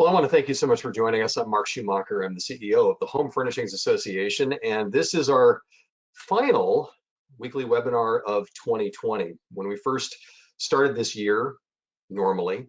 Well, I want to thank you so much for joining us. I'm Mark Schumacher. I'm the CEO of the Home Furnishings Association, and this is our final weekly webinar of 2020. When we first started this year, normally,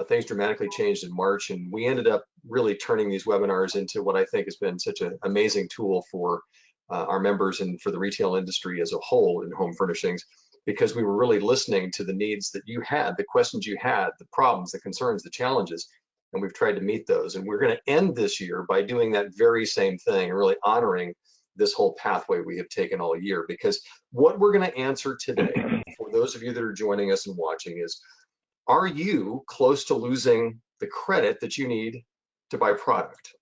things dramatically changed in March, and we ended up really turning these webinars into what I think has been such an amazing tool for our members and for the retail industry as a whole in home furnishings, because we were really listening to the needs that you had, the questions you had, the problems, the concerns, the challenges, and we've tried to meet those. And we're going to end this year by doing that very same thing, and really honoring this whole pathway we have taken all year. Because what we're going to answer today, for those of you that are joining us and watching, is, are you close to losing the credit that you need to buy product?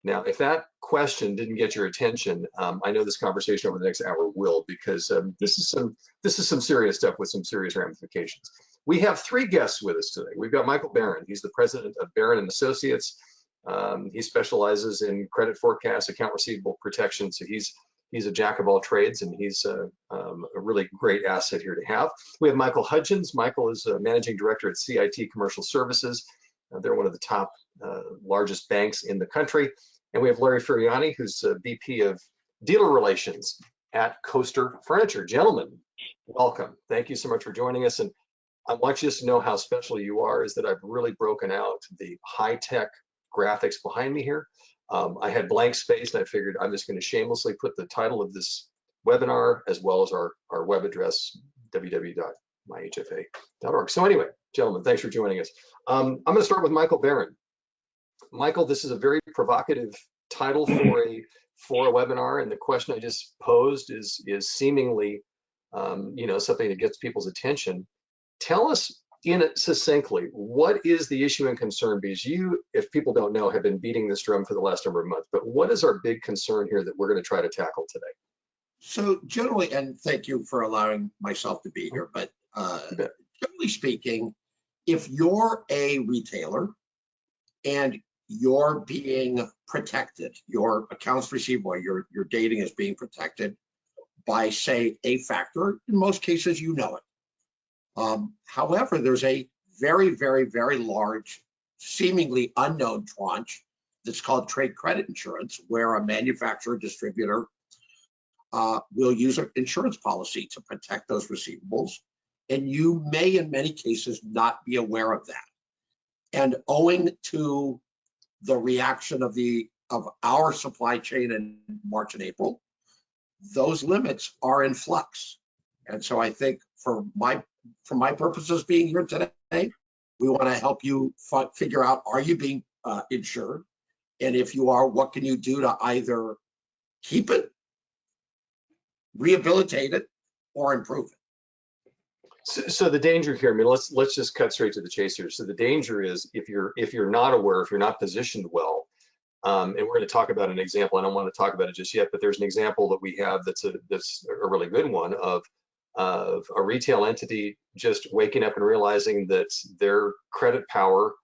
Now, if that question didn't get your attention, I know this conversation over the next hour will, because this is some serious stuff with some serious ramifications. We have three guests with us today. We've got Michael Barron. He's the president of Barron and Associates. He specializes in credit forecast, account receivable protection. So he's a jack of all trades, and he's a really great asset here to have. We have Michael Hudgins. Michael is a managing director at CIT Commercial Services. They're one of the top largest banks in the country. And we have Larry Furiani, who's a VP of Dealer Relations at Coaster Furniture. Gentlemen, welcome. Thank you so much for joining us. And I want you to know how special you are, is that I've really broken out the high-tech graphics behind me here. I had blank space, and I figured I'm just going to shamelessly put the title of this webinar as well as our web address, www.myhfa.org. So anyway, gentlemen, thanks for joining us. I'm going to start with Michael Barron. Michael, this is a very provocative title for a webinar, and the question I just posed is seemingly something that gets people's attention. Tell us succinctly, what is the issue and concern? Because you, if people don't know, have been beating this drum for the last number of months, but what is our big concern here that we're going to try to tackle today? So generally, and thank you for allowing myself to be here, but generally speaking, if you're a retailer and you're being protected, your accounts receivable, your dating is being protected by, say, a factor, in most cases, you know it. However, there's a very, very, very large, seemingly unknown tranche that's called trade credit insurance, where a manufacturer distributor will use an insurance policy to protect those receivables. And you may, in many cases, not be aware of that. And owing to the reaction of our supply chain in March and April, those limits are in flux. And so I think for my purposes being here today, we want to help you figure out, are you being insured? And if you are, what can you do to either keep it, rehabilitate it, or improve it? So the danger here, I mean, let's just cut straight to the chase here. So the danger is, if you're not aware, if you're not positioned well, and we're going to talk about an example. I don't want to talk about it just yet, but there's an example that we have that's a really good one of a retail entity just waking up and realizing that their credit power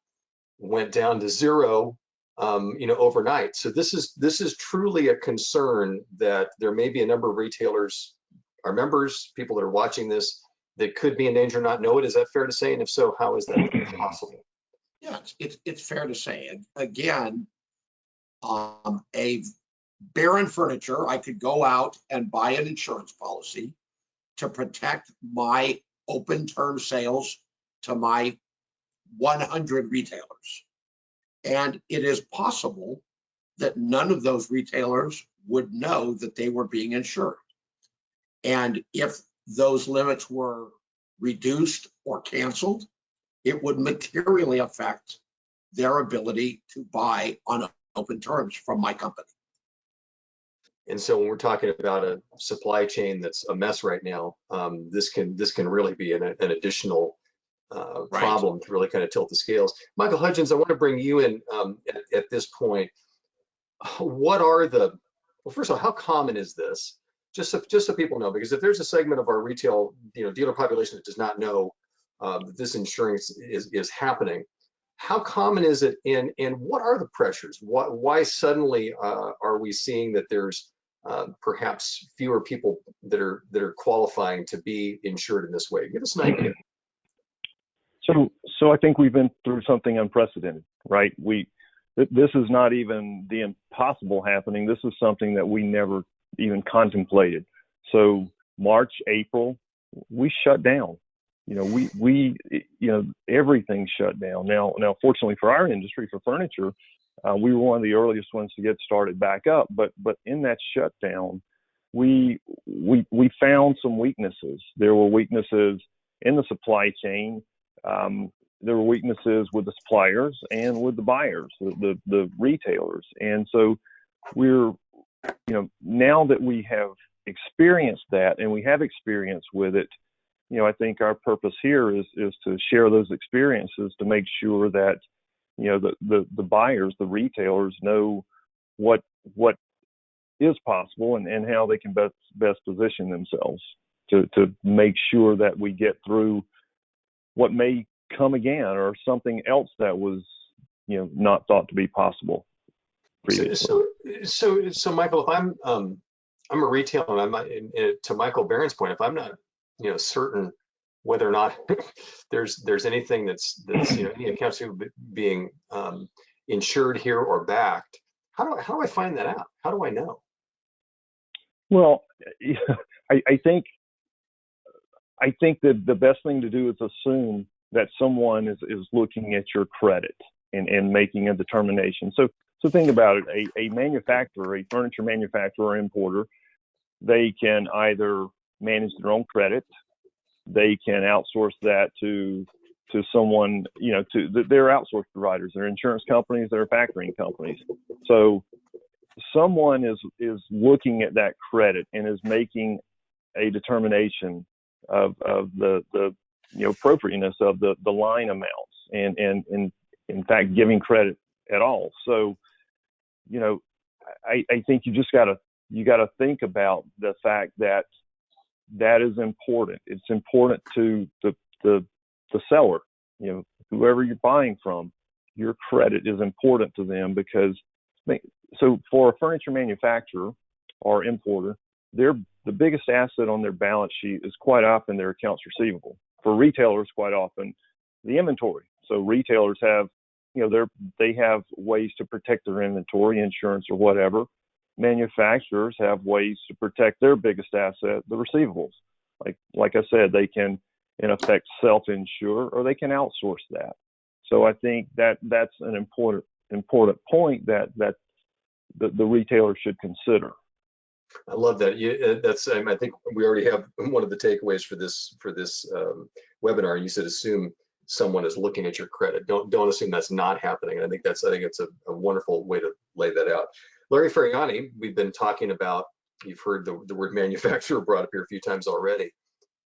went down to zero, overnight. So this is truly a concern that there may be a number of retailers, our members, people that are watching this, that could be in danger, not know it. Is that fair to say? And if so, how is that possible? Yeah, it's fair to say. And again, a Barron Furniture, I could go out and buy an insurance policy to protect my open term sales to my 100 retailers. And it is possible that none of those retailers would know that they were being insured. And if those limits were reduced or canceled, it would materially affect their ability to buy on open terms from my company. And so when we're talking about a supply chain that's a mess right now, this can really be an additional problem to really kind of tilt the scales. Michael Hudgins, I want to bring you in at this point. What are well, first of all, how common is this? Just so people know, because if there's a segment of our retail, dealer population that does not know that this insurance is happening, how common is it, and what are the pressures? Why suddenly are we seeing that there's perhaps fewer people that are qualifying to be insured in this way? Give us an idea. So I think we've been through something unprecedented, right? This is not even the impossible happening. This is something that we never even contemplated. So March, April, we shut down. Everything shut down. Now, fortunately for our industry, for furniture, we were one of the earliest ones to get started back up. But in that shutdown, we found some weaknesses. There were weaknesses in the supply chain. There were weaknesses with the suppliers and with the buyers, the retailers. And so we're, now that we have experienced that and we have experience with it, I think our purpose here is to share those experiences to make sure that, the buyers, the retailers know what is possible and how they can best position themselves to make sure that we get through what may come again or something else that was, not thought to be possible previously. So Michael, if I'm a retailer, and to Michael Barron's point, if I'm not, certain whether or not there's anything that's any accounts being insured here or backed, how do I find that out? How do I know? Well, I think that the best thing to do is assume that someone is looking at your credit and making a determination. So think about it. A manufacturer, a furniture manufacturer or importer, they can either manage their own credit, they can outsource that to someone, to their outsource providers, their insurance companies, their factoring companies. So someone is looking at that credit and is making a determination of the appropriateness of the line amounts and in fact giving credit at all. So I think you gotta think about the fact that is important. It's important to the seller, whoever you're buying from. Your credit is important to them because so for a furniture manufacturer or importer, the biggest asset on their balance sheet is quite often their accounts receivable. For retailers, quite often the inventory. So retailers have, they have ways to protect their inventory, insurance or whatever. Manufacturers have ways to protect their biggest asset, the receivables. Like I said, they can in effect self-insure or they can outsource that. So I think that's an important point that the retailer should consider. I love that. I think we already have one of the takeaways for this webinar. You said assume someone is looking at your credit. Don't assume that's not happening. I think it's a wonderful way to lay that out. Larry Furiani, we've been talking about. You've heard the word manufacturer brought up here a few times already.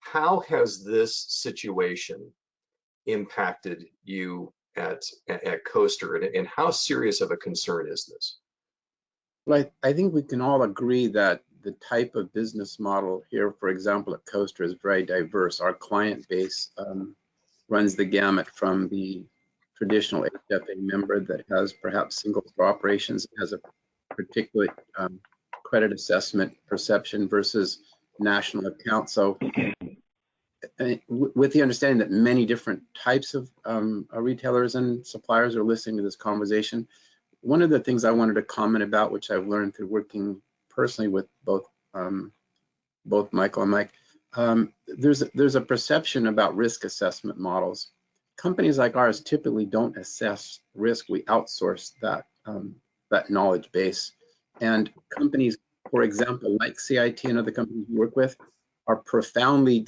How has this situation impacted you at Coaster, and how serious of a concern is this? Well, I think we can all agree that the type of business model here, for example, at Coaster is very diverse. Our client base runs the gamut from the traditional HFA member that has perhaps single store operations, has a particular credit assessment perception versus national account. So with the understanding that many different types of retailers and suppliers are listening to this conversation, one of the things I wanted to comment about, which I've learned through working personally with both Michael and Mike, there's a perception about risk assessment models. Companies like ours typically don't assess risk. We outsource that knowledge base. And companies, for example, like CIT and other companies we work with, are profoundly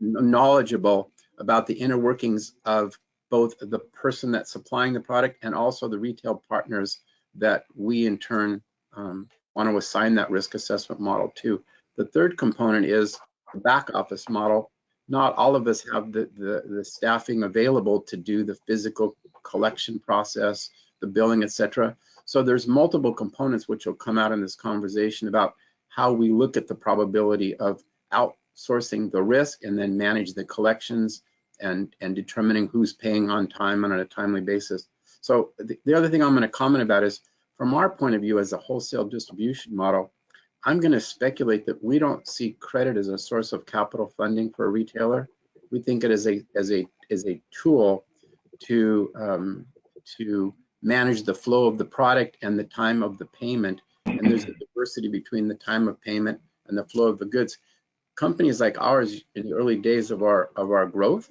knowledgeable about the inner workings of both the person that's supplying the product and also the retail partners that we in turn want to assign that risk assessment model to. The third component is the back office model. Not all of us have the staffing available to do the physical collection process, the billing, etc. So there's multiple components which will come out in this conversation about how we look at the probability of outsourcing the risk and then manage the collections and determining who's paying on time and on a timely basis. So the other thing I'm going to comment about is, from our point of view as a wholesale distribution model, I'm going to speculate that we don't see credit as a source of capital funding for a retailer. We think it as a tool to manage the flow of the product and the time of the payment. And there's a diversity between the time of payment and the flow of the goods. Companies like ours in the early days of our growth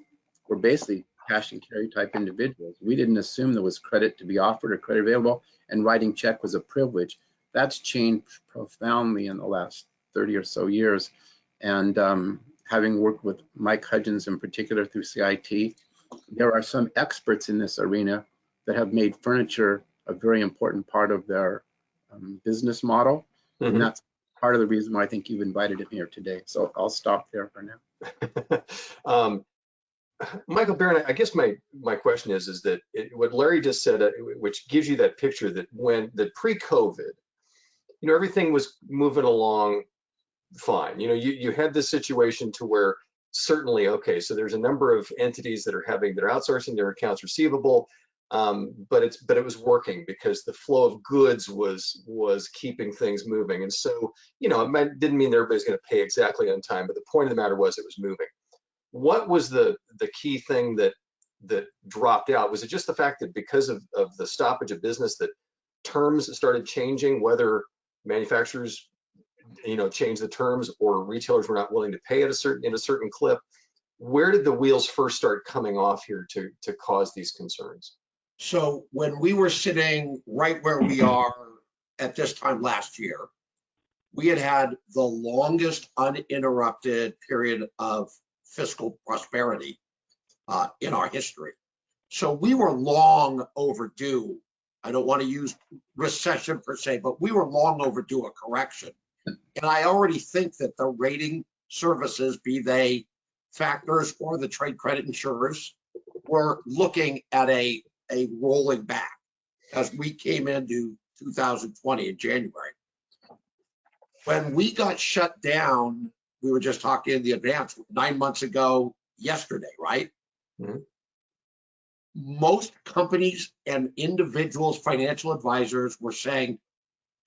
were basically cash and carry type individuals. We didn't assume there was credit to be offered or credit available, and writing check was a privilege. That's changed profoundly in the last 30 or so years. And having worked with Mike Hudgins in particular through CIT, there are some experts in this arena that have made furniture a very important part of their business model. Mm-hmm. And that's part of the reason why I think you've invited him here today. So I'll stop there for now. Michael Barron, I guess my question is that what Larry just said, which gives you that picture that when the pre-COVID, everything was moving along fine. You had this situation to where certainly, okay, so there's a number of entities that are outsourcing their accounts receivable, but it was working because the flow of goods was keeping things moving. And so, it didn't mean everybody's going to pay exactly on time, but the point of the matter was it was moving. What was the key thing that dropped out? Was it just the fact that because of the stoppage of business that terms started changing, whether manufacturers changed the terms or retailers were not willing to pay at a certain clip? Where did the wheels first start coming off here to cause these concerns? So when we were sitting right where we are at this time last year, we had the longest uninterrupted period of fiscal prosperity in our history. So we were long overdue. I don't want to use recession per se, but we were long overdue a correction. And I already think that the rating services, be they factors or the trade credit insurers, were looking at a rolling back as we came into 2020 in January. When we got shut down, we were just talking in the advance 9 months ago yesterday, right? Mm-hmm. Most companies and individuals, financial advisors were saying,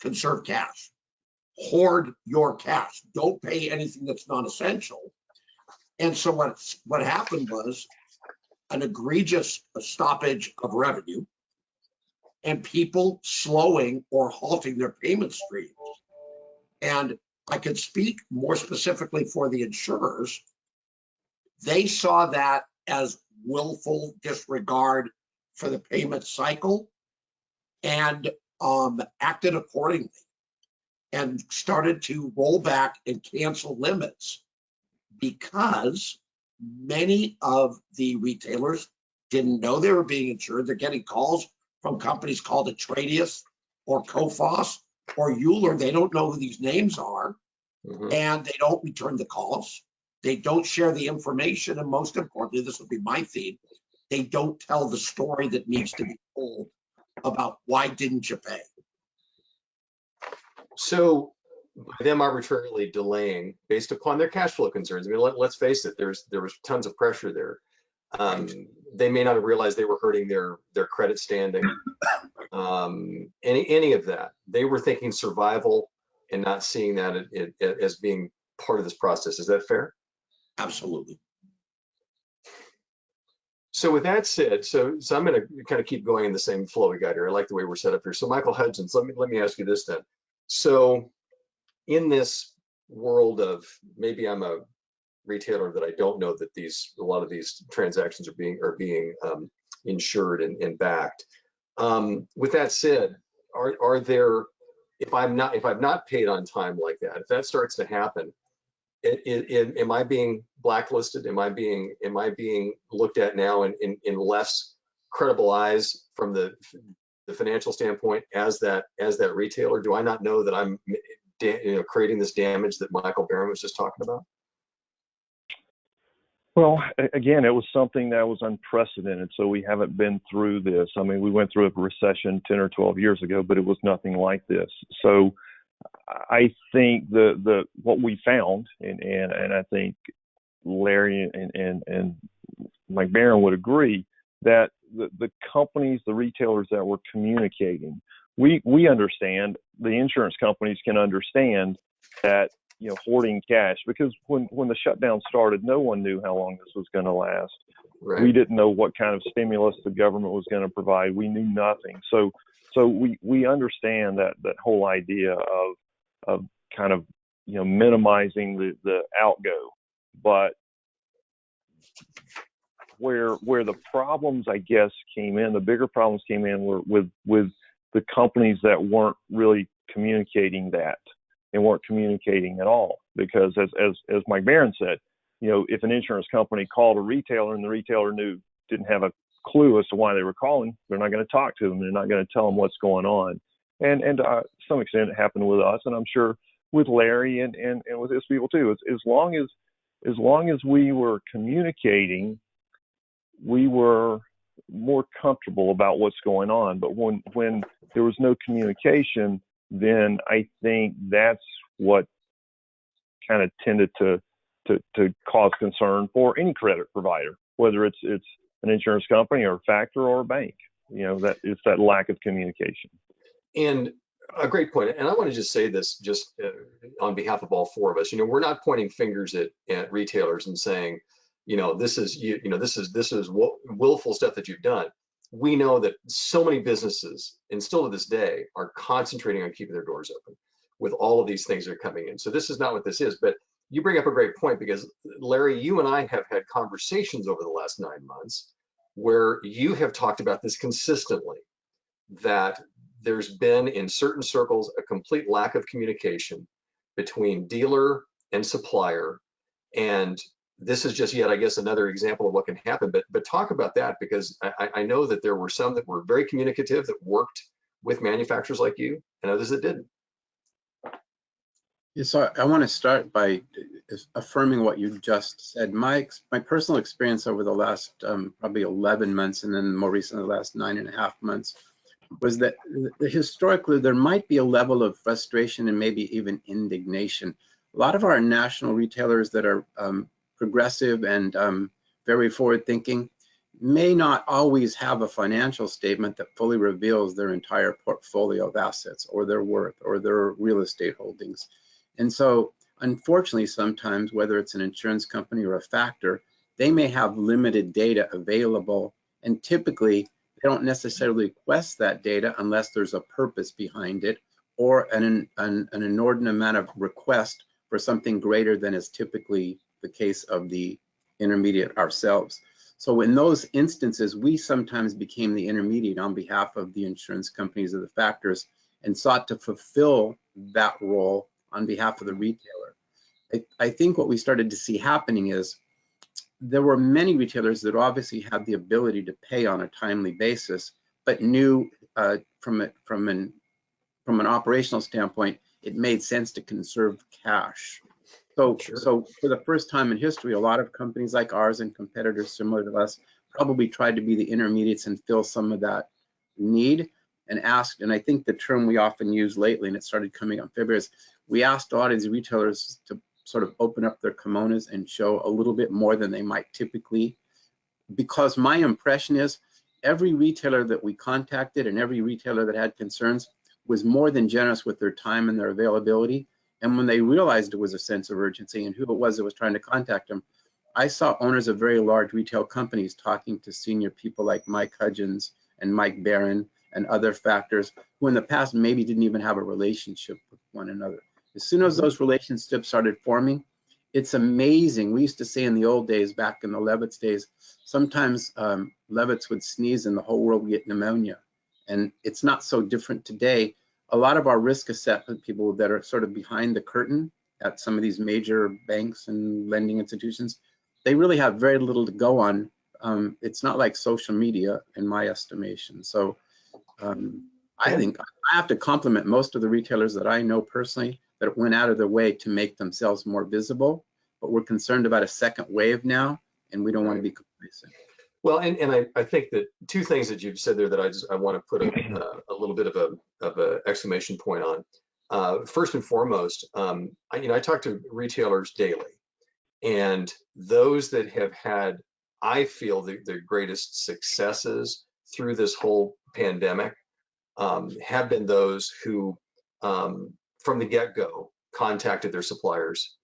conserve cash, hoard your cash, don't pay anything that's non-essential. And so what happened was an egregious stoppage of revenue and people slowing or halting their payment streams. And I could speak more specifically for the insurers. They saw that as willful disregard for the payment cycle and acted accordingly and started to roll back and cancel limits because many of the retailers didn't know they were being insured. They're getting calls from companies called Atreides or Coface or Euler. They don't know who these names are, and they don't return the calls. They don't share the information, and most importantly, this will be my theme, they don't tell the story that needs to be told about why didn't you pay. So by them arbitrarily delaying based upon their cash flow concerns, I mean, let's face it, there was tons of pressure there. They may not have realized they were hurting their credit standing, any of that. They were thinking survival and not seeing that as being part of this process. Is that fair? Absolutely. So with that said, so I'm going to kind of keep going in the same flow we got here. I like the way we're set up here. So Michael Hudgins, let me ask you this then. So in this world of, maybe I'm a retailer that I don't know that a lot of these transactions are being insured and backed. With that said, are there, if I've not paid on time like that, if that starts to happen, am I being blacklisted? Am I being looked at now in less credible eyes from the financial standpoint as that retailer? Do I not know that I'm creating this damage that Michael Barron was just talking about? Well, again, it was something that was unprecedented. So we haven't been through this. I mean, we went through a recession 10 or 12 years ago, but it was nothing like this. So I think what we found, and I think Larry and Mike Barron would agree, that the companies, the retailers that were communicating, we understand, the insurance companies can understand that hoarding cash, because when the shutdown started, no one knew how long this was going to last. Right. We didn't know what kind of stimulus the government was going to provide. We knew nothing. So we understand that whole idea of kind of minimizing the outgo, but where the problems, I guess, came in, the bigger problems came in were with the companies that weren't really communicating that. They weren't communicating at all, because as Mike Barron said, if an insurance company called a retailer and the retailer didn't have a clue as to why they were calling, they're not going to talk to them. They're not going to tell them what's going on. And to some extent it happened with us, and I'm sure with Larry and with his people too. As long as we were communicating, we were more comfortable about what's going on. But when there was no communication, then I think that's what kind of tended to cause concern for any credit provider, whether it's an insurance company or a factor or a bank. That it's that lack of communication. And a great point. And I want to just say this on behalf of all four of us. We're not pointing fingers at retailers and saying, this is willful stuff that you've done. We know that so many businesses, and still to this day, are concentrating on keeping their doors open with all of these things that are coming in. So this is not what this is. But you bring up a great point, because Larry, you and I have had conversations over the last 9 months where you have talked about this consistently, that there's been in certain circles a complete lack of communication between dealer and supplier. And this is just yet, I guess, another example of what can happen. But talk about that, because I know that there were some that were very communicative, that worked with manufacturers like you, and others that didn't. Yeah, so I want to start by affirming what you just said. My personal experience over the last probably 11 months, and then more recently the last 9.5 months, was that historically there might be a level of frustration and maybe even indignation. A lot of our national retailers that are progressive and very forward-thinking may not always have a financial statement that fully reveals their entire portfolio of assets or their worth or their real estate holdings. And so, unfortunately, sometimes, whether it's an insurance company or a factor, they may have limited data available, and typically they don't necessarily request that data unless there's a purpose behind it, or an inordinate amount of request for something greater than is typically the case of the intermediate ourselves. So in those instances, we sometimes became the intermediate on behalf of the insurance companies or the factors and sought to fulfill that role on behalf of the retailer. I think what we started to see happening is there were many retailers that obviously had the ability to pay on a timely basis, but knew from an operational standpoint, it made sense to conserve cash. So, Sure. So for the first time in history, a lot of companies like ours and competitors similar to us probably tried to be the intermediates and fill some of that need, and asked, and I think the term we often use lately, and it started coming on February, is we asked all these retailers to sort of open up their kimonos and show a little bit more than they might typically, because my impression is every retailer that we contacted and every retailer that had concerns was more than generous with their time and their availability. And when they realized it was a sense of urgency and who it was that was trying to contact them, I saw owners of very large retail companies talking to senior people like Mike Hudgins and Mike Barron and other factors who in the past maybe didn't even have a relationship with one another. As soon as those relationships started forming, it's amazing. We used to say in the old days, back in the Levitz days, sometimes Levitz would sneeze and the whole world would get pneumonia. And it's not so different today. A lot of our risk assessment people that are sort of behind the curtain at some of these major banks and lending institutions, they really have very little to go on. It's not like social media in my estimation. So I think I have to compliment most of the retailers that I know personally that went out of their way to make themselves more visible, but we're concerned about a second wave now, and we don't want to be complacent. Well, and I think that two things that you've said there that I want to put a little bit of a exclamation point on. First and foremost, I talk to retailers daily, and those that have had, I feel, the greatest successes through this whole pandemic have been those who, from the get-go, contacted their suppliers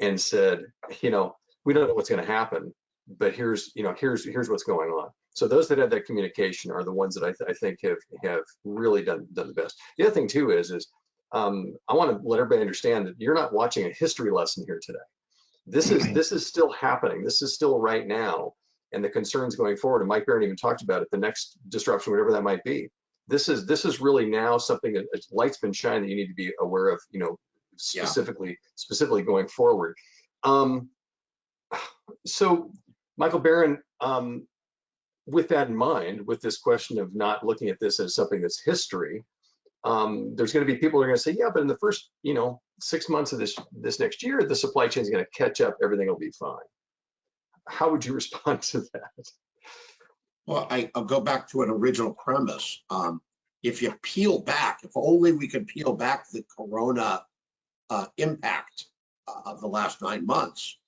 and said, we don't know what's going to happen, but here's what's going on. So those that have that communication are the ones that I think have really done the best. The other thing too is I want to let everybody understand that you're not watching a history lesson here today. This is still happening. This is still right now, and the concerns going forward. And Mike Barron even talked about it. The next disruption, whatever that might be. This is really now something that a light's been shined that you need to be aware of. Specifically going forward. So, Michael Barron, with that in mind, with this question of not looking at this as something that's history, there's going to be people who are going to say, yeah, but in the first, 6 months of this next year, the supply chain is going to catch up. Everything will be fine. How would you respond to that? Well, I'll go back to an original premise. If you peel back, if only we could peel back the Corona impact of the last 9 months,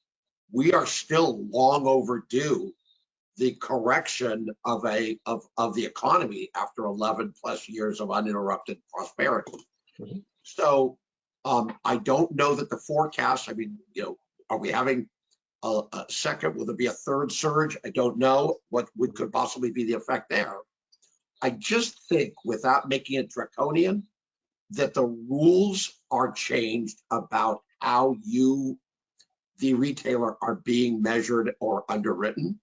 we are still long overdue the correction of the economy after 11 plus years of uninterrupted prosperity. Mm-hmm. So I don't know that the forecast, are we having a second, will there be a third surge? I don't know what could possibly be the effect there. I just think, without making it draconian, that the rules are changed about how you, the retailer, are being measured or underwritten.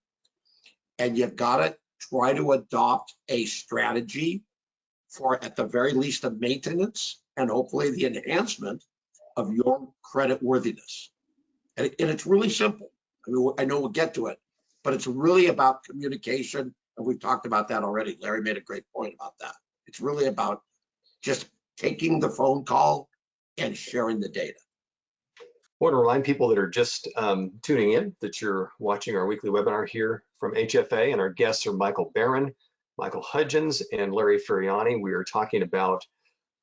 And you've got to try to adopt a strategy for, at the very least, the maintenance and hopefully the enhancement of your credit worthiness. And it's really simple. I know we'll get to it, but it's really about communication. And we've talked about that already. Larry made a great point about that. It's really about just taking the phone call and sharing the data. I want to remind people that are just tuning in that you're watching our weekly webinar here from HFA, and our guests are Michael Barron, Michael Hudgins, and Larry Furiani. We are talking about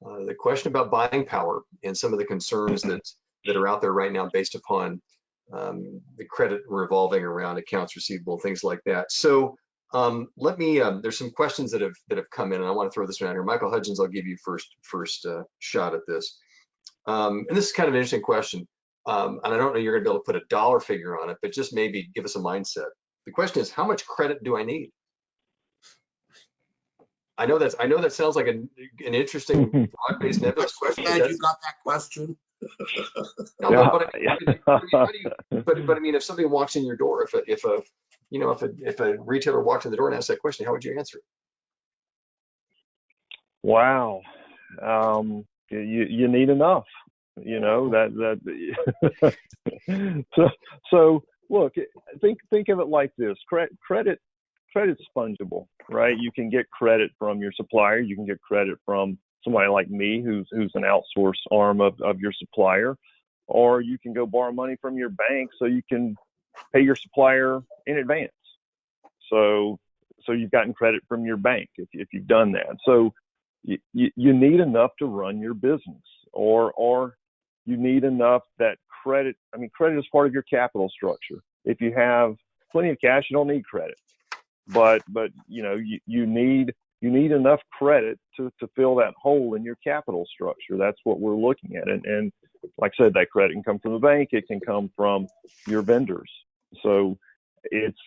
the question about buying power and some of the concerns that are out there right now based upon the credit revolving around accounts receivable, things like that. So let me, there's some questions that have come in, and I want to throw this around here. Michael Hudgins, I'll give you first shot at this. And this is kind of an interesting question. And I don't know you're gonna be able to put a dollar figure on it, but just maybe give us a mindset. The question is, how much credit do I need? I know that sounds like an interesting broad-based nebulous question. Glad you got that question. No, Yeah. But I mean, if somebody walks in your door, if a retailer walked in the door and asked that question, how would you answer it? Wow, you need enough. So look, think of it like this. Credit's fungible, right? You can get credit from your supplier. You can get credit from somebody like me, who's an outsourced arm of your supplier, or you can go borrow money from your bank so you can pay your supplier in advance. So you've gotten credit from your bank if you've done that. So you need enough to run your business, or you need enough that credit. I mean, credit is part of your capital structure. If you have plenty of cash, you don't need credit, but you need enough credit to fill that hole in your capital structure. That's what we're looking at. And like I said, that credit can come from the bank. It can come from your vendors. So it's,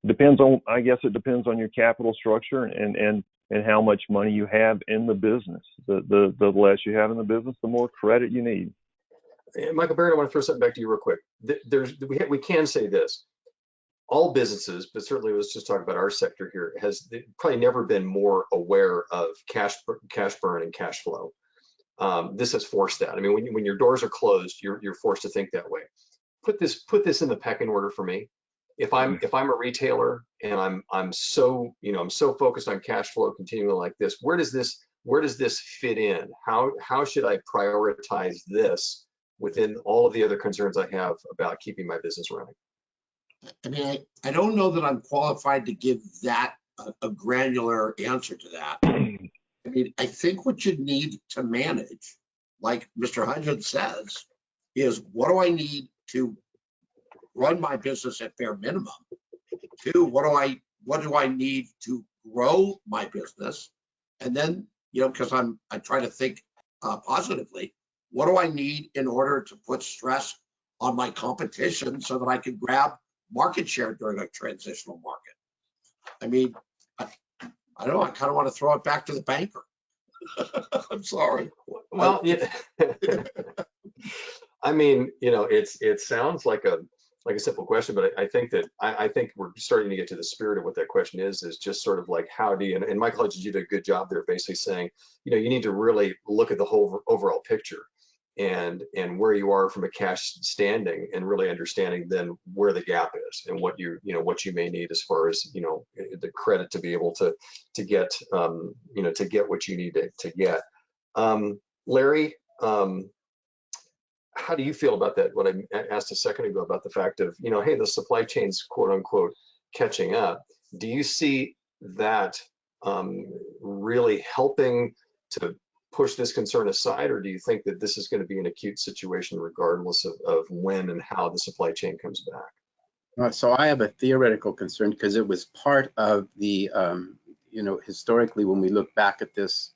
depends on your capital structure and how much money you have in the business. The less you have in the business, the more credit you need. Michael Barron, I want to throw something back to you real quick. We can say this. All businesses, but certainly let's just talk about our sector here, has probably never been more aware of cash burn and cash flow. This has forced that. I mean, when your doors are closed, you're forced to think that way. Put this in the pecking order for me. If I'm a retailer and I'm so focused on cash flow continuing like this, where does this fit in? How should I prioritize this within all of the other concerns I have about keeping my business running? I mean, I don't know that I'm qualified to give that a granular answer to that. I mean, I think what you need to manage, like Mr. Hudgins says, is what do I need to run my business at bare minimum? Two, what do I need to grow my business? And then, because I try to think positively, What do I need in order to put stress on my competition so that I can grab market share during a transitional market? I mean, I don't know, I kind of want to throw it back to the banker. I'm sorry. Well, yeah. I mean, it sounds like a simple question, but I think that I think we're starting to get to the spirit of what that question is just sort of like, how do you, and Michael Hudgins, you did a good job there basically saying, you need to really look at the whole overall picture and where you are from a cash standing, and really understanding then where the gap is and what you may need as far as, the credit to be able to get, to get what you need to get. Larry, how do you feel about that? What I asked a second ago about the fact of, hey, the supply chain's quote unquote catching up. Do you see that really helping to push this concern aside, or do you think that this is going to be an acute situation regardless of when and how the supply chain comes back? So I have a theoretical concern because it was part of the, historically when we look back at this,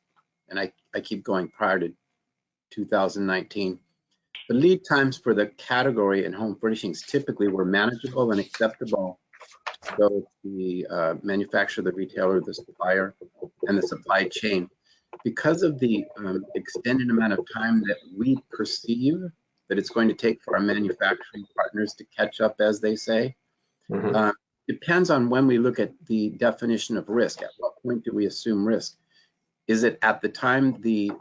and I keep going prior to 2019, the lead times for the category in home furnishings typically were manageable and acceptable to both the manufacturer, the retailer, the supplier, and the supply chain. Because of the extended amount of time that we perceive that it's going to take for our manufacturing partners to catch up, as they say, depends on when we look at the definition of risk. At what point do we assume risk? Is it at the time the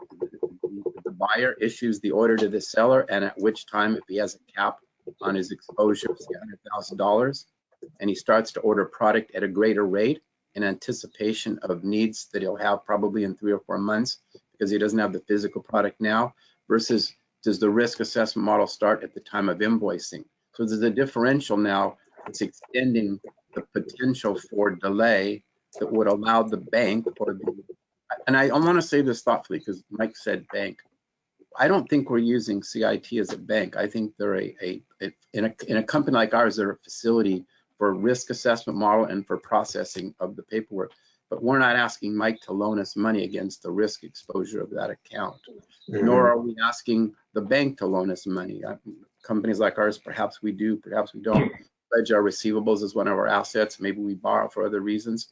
buyer issues the order to the seller, and at which time, if he has a cap on his exposure of $100,000, and he starts to order product at a greater rate in anticipation of needs that he'll have probably in 3 or 4 months because he doesn't have the physical product now, versus does the risk assessment model start at the time of invoicing? So there's a differential now. It's extending the potential for delay that would allow the bank or the, and I want to say this thoughtfully because Mike said bank. I don't think we're using CIT as a bank. I think they're in a company like ours, they're a facility for risk assessment model and for processing of the paperwork. But we're not asking Mike to loan us money against the risk exposure of that account, nor are we asking the bank to loan us money. Companies like ours, perhaps we do, perhaps we don't. Pledge our receivables as one of our assets. Maybe we borrow for other reasons.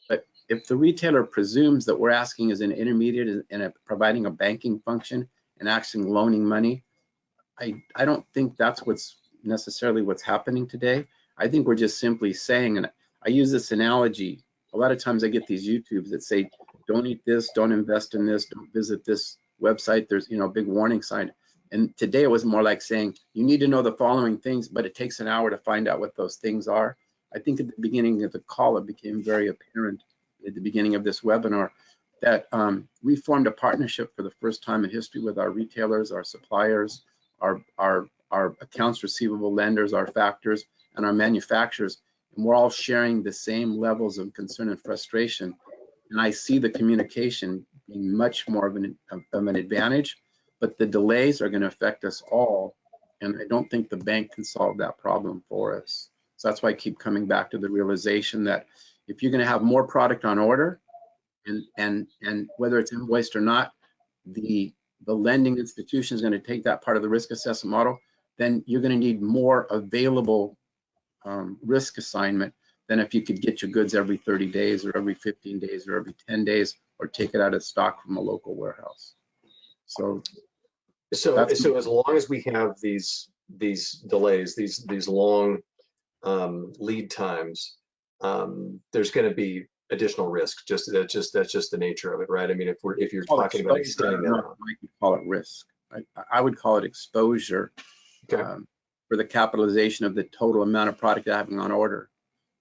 But if the retailer presumes that we're asking as an intermediate and providing a banking function and actually loaning money, I don't think that's necessarily what's happening today. I think we're just simply saying, and I use this analogy, a lot of times I get these YouTubes that say, don't eat this, don't invest in this, don't visit this website, there's a big warning sign. And today it was more like saying, you need to know the following things, but it takes an hour to find out what those things are. I think at the beginning of the call, it became very apparent at the beginning of this webinar that we formed a partnership for the first time in history with our retailers, our suppliers, our accounts receivable lenders, our factors, and our manufacturers. And we're all sharing the same levels of concern and frustration. And I see the communication being much more of an advantage, but the delays are going to affect us all. And I don't think the bank can solve that problem for us. So that's why I keep coming back to the realization that if you're going to have more product on order, and whether it's invoiced or not, the lending institution is going to take that part of the risk assessment model, then you're going to need more available risk assignment than if you could get your goods every 30 days or every 15 days or every 10 days or take it out of stock from a local warehouse. So as long as we have these delays, these long lead times, there's going to be additional risk. That's just the nature of it, right? I mean, if you're talking about extending that, I would call it risk. I would call it exposure. Okay. For the capitalization of the total amount of product having on order.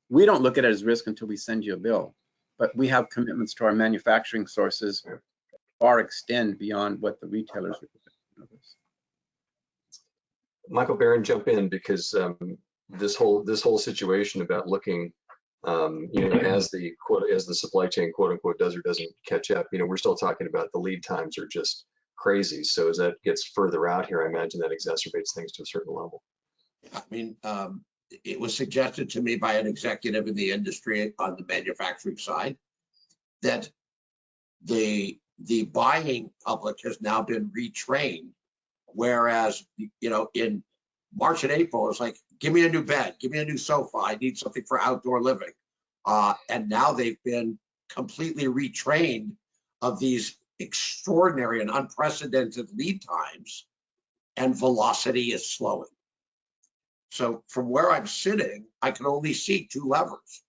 We don't look at it as risk until we send you a bill, but we have commitments to our manufacturing sources far extend beyond what the retailers are doing. Michael Barron, jump in, because this whole situation about looking, as the supply chain quote unquote does or doesn't catch up, we're still talking about the lead times are just crazy. So as that gets further out here, I imagine that exacerbates things to a certain level. I mean, it was suggested to me by an executive in the industry on the manufacturing side that the buying public has now been retrained Whereas, in March and April, it's like, give me a new bed, give me a new sofa. I need something for outdoor living. And now they've been completely retrained of these extraordinary and unprecedented lead times, and velocity is slowing. So from where I'm sitting, I can only see two levers.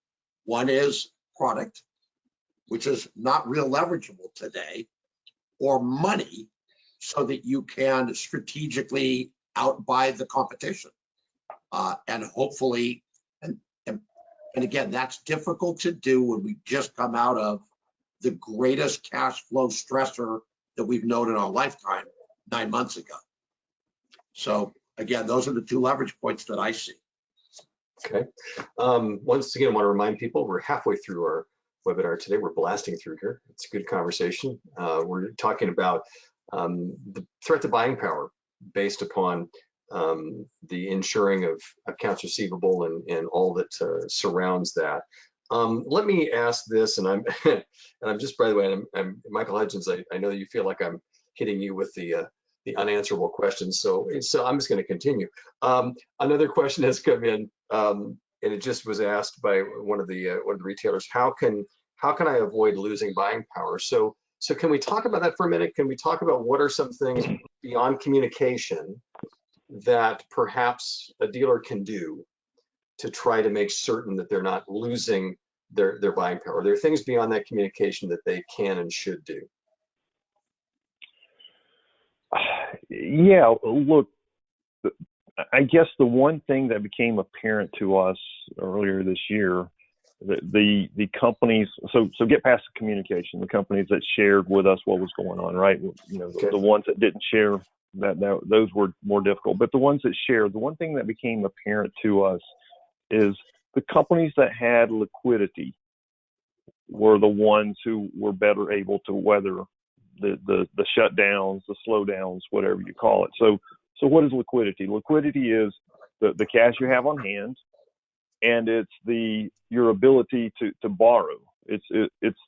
One is product, which is not real leverageable today, or money, so that you can strategically outbuy the competition. And hopefully, and again, that's difficult to do when we just come out of the greatest cash flow stressor that we've known in our lifetime 9 months ago. So again, those are the two leverage points that I see. Okay. Once again, I want to remind people we're halfway through our webinar today. We're blasting through here. It's a good conversation. We're talking about the threat to buying power based upon the insuring of accounts receivable and all that surrounds that. Let me ask this, and I'm and I'm just, by the way, I'm Michael Hudgins. I know you feel like I'm hitting you with the unanswerable questions, so I'm just going to continue. Another question has come in, and it just was asked by one of the retailers. How can I avoid losing buying power? So can we talk about that for a minute? Can we talk about what are some things beyond communication that perhaps a dealer can do to try to make certain that they're not losing their buying power? Are there things beyond that communication that they can and should do? Yeah, look, I guess the one thing that became apparent to us earlier this year, the companies, so get past the communication, the companies that shared with us what was going on, right? Okay. The ones that didn't share, those were more difficult. But the ones that shared, the one thing that became apparent to us is the companies that had liquidity were the ones who were better able to weather the shutdowns, the slowdowns, whatever you call it. So what is liquidity? Liquidity is the cash you have on hand, and it's your ability to borrow. It's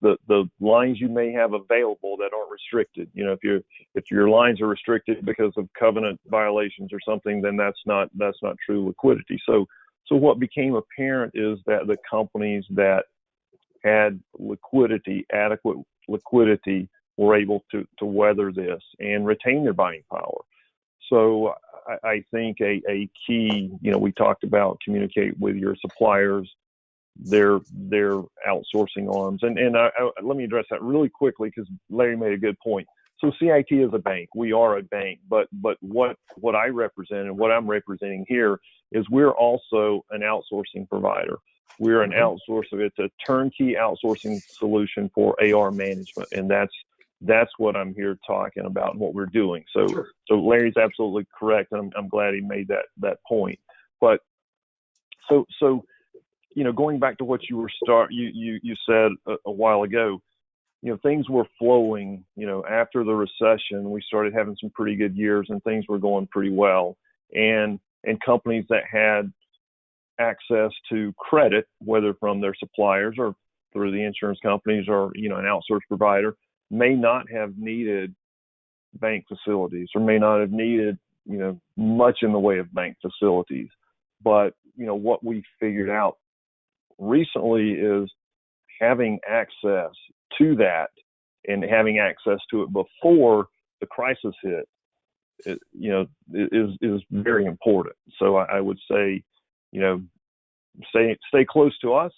the lines you may have available that aren't restricted. If your lines are restricted because of covenant violations or something, then that's not true liquidity. So what became apparent is that the companies that had liquidity, adequate liquidity, were able to weather this and retain their buying power. So I think a key, we talked about communicate with your suppliers, their outsourcing arms. And let me address that really quickly because Larry made a good point. So CIT is a bank. We are a bank, but what I represent and what I'm representing here is we're also an outsourcing provider. We're an outsourcer. It's a turnkey outsourcing solution for AR management, and that's what I'm here talking about and what we're doing. So Sure. So Larry's absolutely correct, and I'm glad he made that point. But so going back to what you said a while ago, things were flowing. After the recession, we started having some pretty good years, and things were going pretty well. And companies that had access to credit, whether from their suppliers or through the insurance companies or an outsourced provider, may not have needed bank facilities or may not have needed much in the way of bank facilities. But what we figured out recently is having access to that and having access to it before the crisis hit is very important. So I would say stay close to us,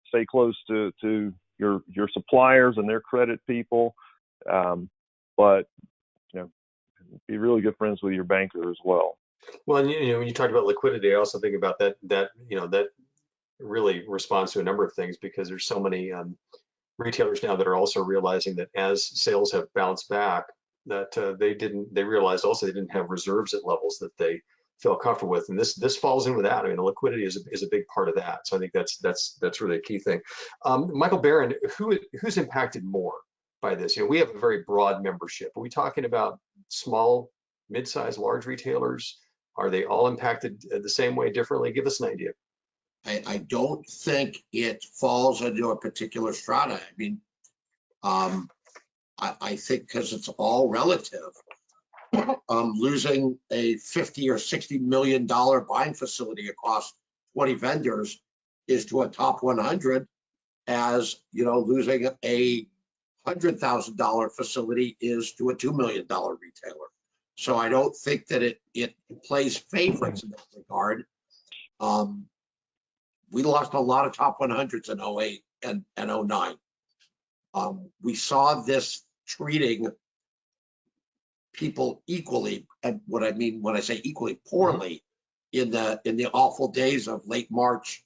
stay close to your suppliers and their credit people, but be really good friends with your banker as well. Well, and when you talk about liquidity, I also think about that really responds to a number of things, because there's so many retailers now that are also realizing that as sales have bounced back, that they realized also they didn't have reserves at levels that they feel comfortable with, and this falls in with that. I mean, the liquidity is a big part of that. So I think that's really a key thing. Michael Barron, who's impacted more by this? We have a very broad membership. Are we talking about small, mid-sized, large retailers? Are they all impacted the same way, differently? Give us an idea. I don't think it falls into a particular strata. I mean, I think because it's all relative. losing a 50 or 60 million dollar buying facility across 20 vendors is to a top 100 as, you know, losing a $100,000 facility is to a $2 million retailer. So I don't think that it plays favorites in that regard. We lost a lot of top 100s in 08 and 09. We saw this treating people equally, and what I mean when I say equally, poorly in the awful days of late March,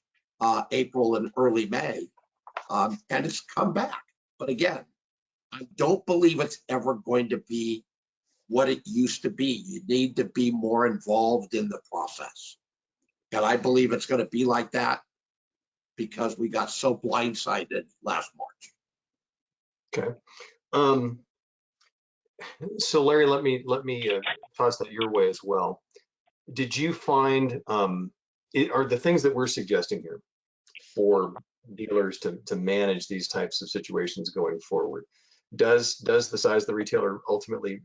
April, and early May, and it's come back. But again, I don't believe it's ever going to be what it used to be. You need to be more involved in the process, and I believe it's going to be like that because we got so blindsided last March. Okay. So Larry, let me toss that your way as well. Did you find are the things that we're suggesting here for dealers to manage these types of situations going forward? Does the size of the retailer ultimately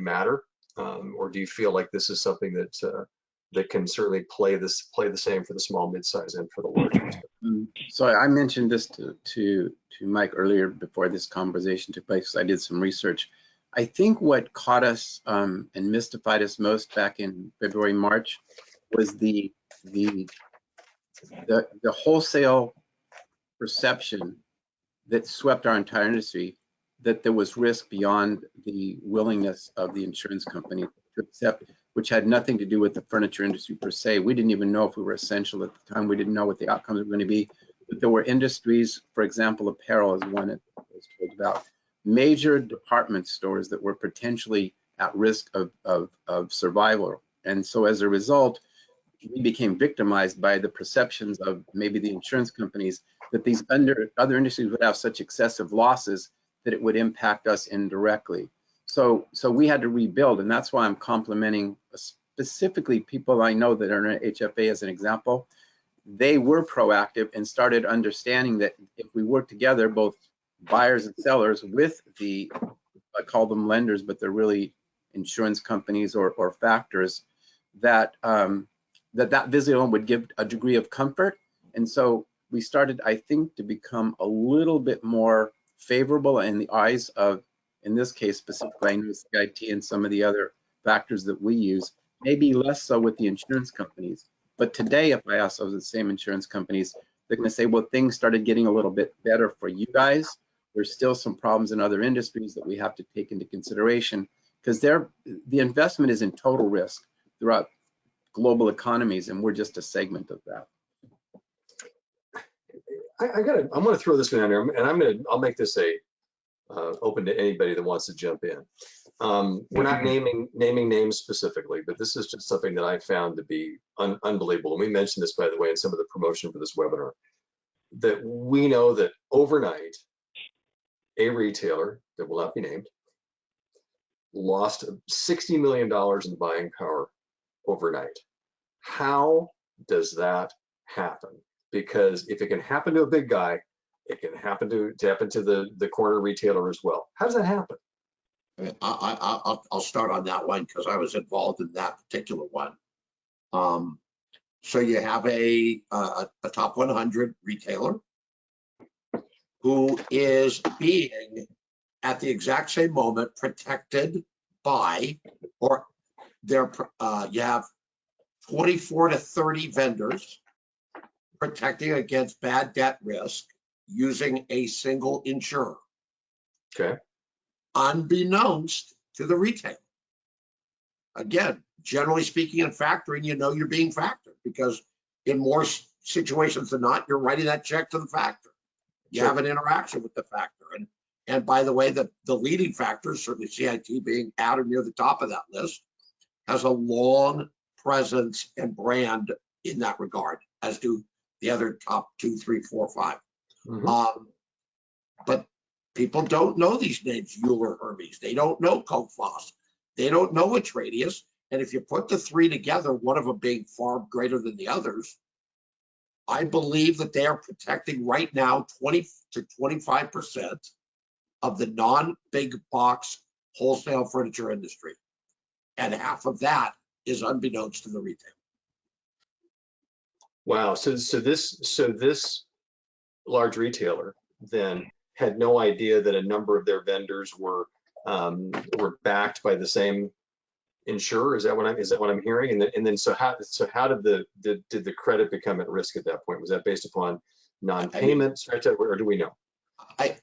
matter, or do you feel like this is something that can certainly play the same for the small, mid-size, and for the large retailer? So I mentioned this to Mike earlier before this conversation took place. I did some research. I think what caught us and mystified us most back in February, March was the wholesale perception that swept our entire industry that there was risk beyond the willingness of the insurance company to accept, which had nothing to do with the furniture industry per se. We didn't even know if we were essential at the time. We didn't know what the outcomes were going to be. But there were industries, for example, apparel is one that I was told about, major department stores that were potentially at risk of survival. And so as a result, we became victimized by the perceptions of maybe the insurance companies that these other industries would have such excessive losses that it would impact us indirectly. So we had to rebuild, and that's why I'm complimenting specifically people I know that are in HFA as an example. They were proactive and started understanding that if we work together, both buyers and sellers with the, I call them lenders, but they're really insurance companies or factors, that that visitor would give a degree of comfort. And so we started, I think, to become a little bit more favorable in the eyes of, in this case specifically, I know CIT and some of the other factors that we use, maybe less so with the insurance companies. But today, if I ask those the same insurance companies, they're going to say, well, things started getting a little bit better for you guys. There's still some problems in other industries that we have to take into consideration because the investment is in total risk throughout global economies, and we're just a segment of that. I'm going to throw this one in there, and I'll make this open to anybody that wants to jump in. We're not naming names specifically, but this is just something that I found to be unbelievable. And we mentioned this, by the way, in some of the promotion for this webinar, that we know that overnight, a retailer that will not be named lost $60 million in buying power overnight. How does that happen? Because if it can happen to a big guy, it can happen to the corner retailer as well. How does that happen? I'll start on that one because I was involved in that particular one. So you have a top 100 retailer who is being at the exact same moment protected by, or you have 24 to 30 vendors protecting against bad debt risk using a single insurer. Okay. Unbeknownst to the retailer. Again, generally speaking, in factoring, you know you're being factored because in more situations than not, you're writing that check to the factor. You have an interaction with the factor. And by the way, the leading factors, certainly CIT being at or near the top of that list, has a long presence and brand in that regard, as do the other top 2, 3, 4, 5. Mm-hmm. But people don't know these names, Euler Hermes. They don't know Coface. They don't know Atradius. And if you put the three together, one of them being far greater than the others, I believe that they are protecting right now 20 to 25% of the non-big box wholesale furniture industry. and half of that is unbeknownst to the retailer. Wow. So this large retailer then had no idea that a number of their vendors were backed by the same insurer. Is that what I'm hearing? And then so how did the credit become at risk at that point? Was that based upon non-payment, or do we know? There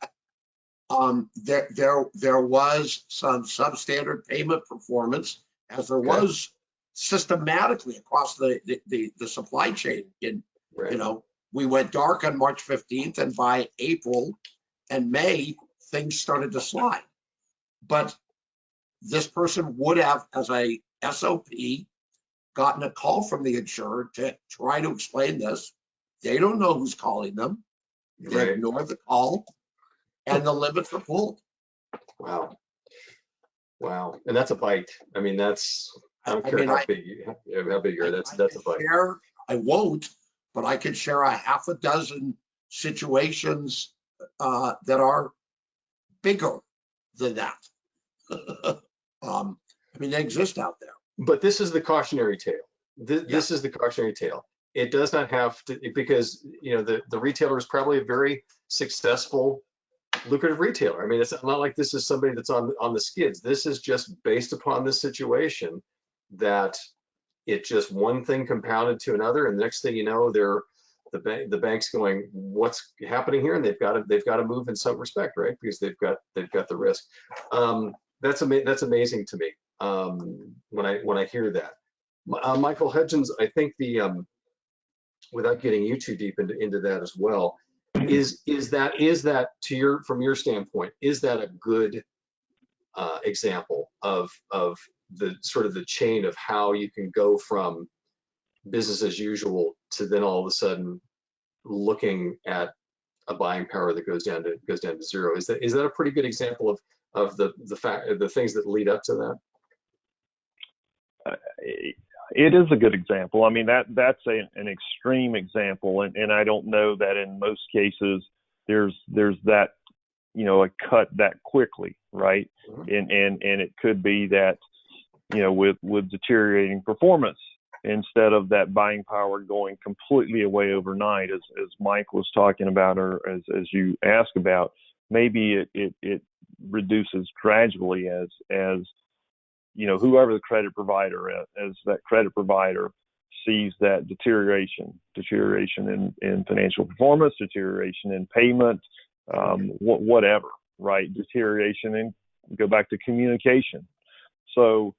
was some substandard payment performance, as there was systematically across the supply chain. Right. You know, we went dark on March 15th, and by April and May, things started to slide. But this person would have, as a SOP, gotten a call from the insurer to try to explain this. They don't know who's calling them. They Right. ignore the call, and the limits are pulled. Wow. Wow. And that's a bite. I mean, that's, I don't care how big you are, that's a bite. I won't, but I could share a half a dozen situations that are bigger than that. I mean, they exist out there. But this is the cautionary tale. This is the cautionary tale. It does not have to, because the retailer is probably a very successful, lucrative retailer. I mean, it's not like this is somebody that's on the skids. This is just based upon this situation that it just one thing compounded to another, and the next thing you know, the bank's going, what's happening here? And they've got to move in some respect, right? Because they've got the risk. That's amazing to me when I hear that. Michael Hudgins, I think without getting you too deep into that as well, is that from your standpoint, is that a good example of the sort of the chain of how you can go from business as usual to then all of a sudden looking at a buying power that goes down to zero? Is that a pretty good example of the things that lead up to that? It is a good example. I mean, that's an extreme example, and I don't know that in most cases there's that, a cut that quickly, right? And it could be that, with deteriorating performance, instead of that buying power going completely away overnight, as Mike was talking about, or as you asked about, maybe it reduces gradually as whoever the credit provider, as that credit provider sees that deterioration in financial performance, deterioration in payment, whatever, right? Deterioration in, go back to communication. So,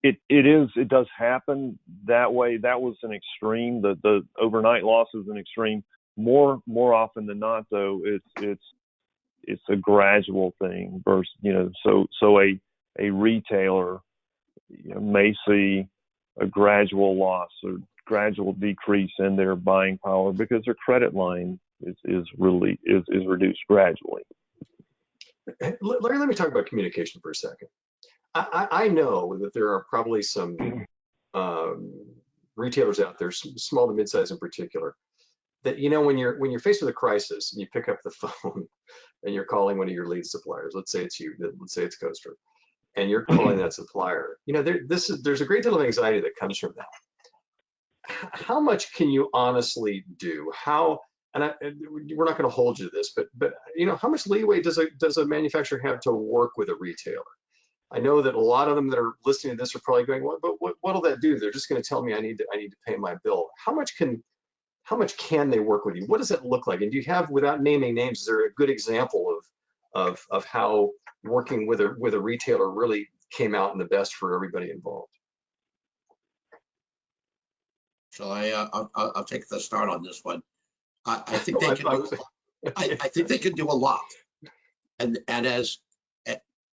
it does happen that way. That was an extreme. The overnight loss is an extreme. More often than not, though, it's a gradual thing versus, so a retailer may see a gradual loss or gradual decrease in their buying power because their credit line is reduced gradually. Larry, let me talk about communication for a second. I know that there are probably some retailers out there, small to mid-size in particular, that when you're faced with a crisis and you pick up the phone and you're calling one of your lead suppliers, let's say it's you, let's say it's Coaster, and you're calling that supplier, there's a great deal of anxiety that comes from that. How much can you honestly do? We're not going to hold you to this, but how much leeway does a manufacturer have to work with a retailer? I know that a lot of them that are listening to this are probably going, well, but what'll that do? They're just going to tell me I need to pay my bill. How much can they work with you? What does it look like? And do you have, without naming names, is there a good example of how working with a retailer really came out in the best for everybody involved? So I'll take the start on this one. I think they can do. I think they can do a lot, and as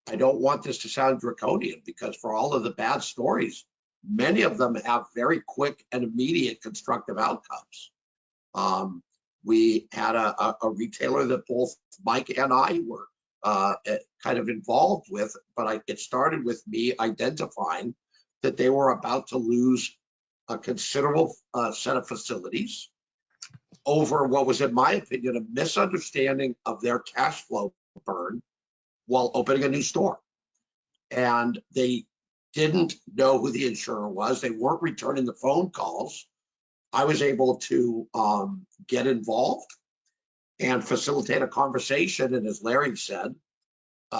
I don't want this to sound draconian, because for all of the bad stories, many of them have very quick and immediate constructive outcomes. We had a retailer that both Mike and I were kind of involved with, but it started with me identifying that they were about to lose a considerable set of facilities over what was, in my opinion, a misunderstanding of their cash flow burn while opening a new store. and they didn't know who the insurer was. They weren't returning the phone calls. I was able to get involved and facilitate a conversation. And as Larry said,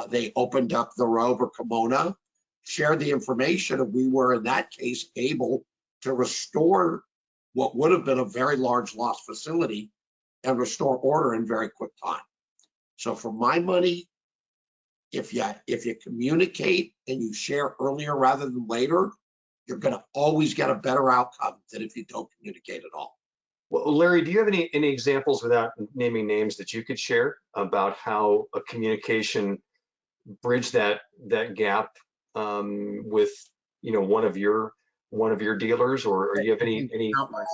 they opened up the robe or kimono, shared the information, and we were in that case able to restore what would have been a very large loss facility and restore order in very quick time. So for my money, if you communicate and you share earlier rather than later, you're going to always get a better outcome than if you don't communicate at all. Well, Larry, do you have any examples without naming names that you could share about how a communication bridged that gap with one of your dealers, or do you have any? Countless.